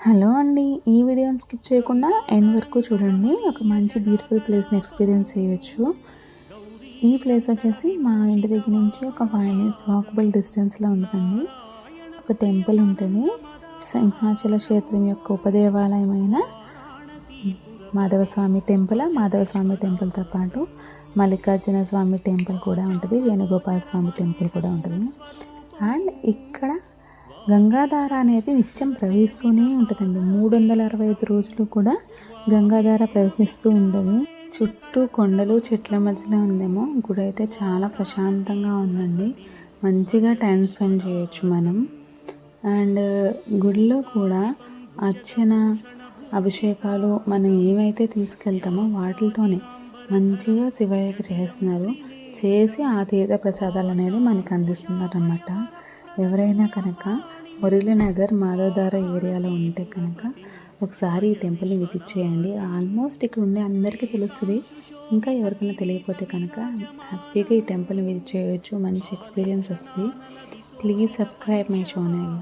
Hello అండి. ఈ వీడియోని స్కిప్ చేయకుండా ఎండ్ వరకు చూడండి. ఒక మంచి బ్యూటిఫుల్ ప్లేస్‌ని ఎక్స్‌పీరియన్స్ చేయొచ్చు. ఈ ప్లేస్ వచ్చేసి మా ఇంటి దగ్గర నుంచి ఒక 5 మినిట్స్ వాకబుల్ డిస్టెన్స్‌లో ఉంటదండి. ఒక టెంపుల్ ఉంటది. సింహాచల క్షేత్రం యొక్క ఉపదేవాలయమైన మాధవస్వామి టెంపుల్. మాధవస్వామి టెంపుల్‌తో పాటు మల్లికార్జున స్వామి టెంపుల్ కూడా ఉంటది. వేణుగోపాల స్వామి టెంపుల్ కూడా ఉంటది. అండ్ ఇక్కడ గంగాధార అనేది నిత్యం ప్రవహిస్తూనే ఉంటుందండి. 365 రోజులు కూడా గంగాధార ప్రవహిస్తూ ఉంటుంది. చుట్టూ కొండలు చెట్ల మధ్యలో ఉందేమో గుడి అయితే చాలా ప్రశాంతంగా ఉందండి. మంచిగా టైం స్పెండ్ చేయొచ్చు మనం. అండ్ గుడిలో కూడా అర్చన అభిషేకాలు మనం ఏమైతే తీసుకెళ్తామో వాటితోనే మంచిగా శివయ్యకి చేస్తున్నారు. చేసి ఆ తీర్థ ప్రసాదాలు అనేది మనకు అందిస్తున్నారన్నమాట. ఎవరైనా కనుక మురళీనగర్ మాధవధార ఏరియాలో ఉంటే కనుక ఒకసారి ఈ టెంపుల్ని విజిట్ చేయండి. ఆల్మోస్ట్ ఇక్కడ ఉండే అందరికీ తెలుస్తుంది. ఇంకా ఎవరికైనా తెలియకపోతే కనుక హ్యాపీగా ఈ టెంపుల్ని విజిట్ చేయవచ్చు. మంచి ఎక్స్పీరియన్స్ వస్తుంది. Please subscribe my channel.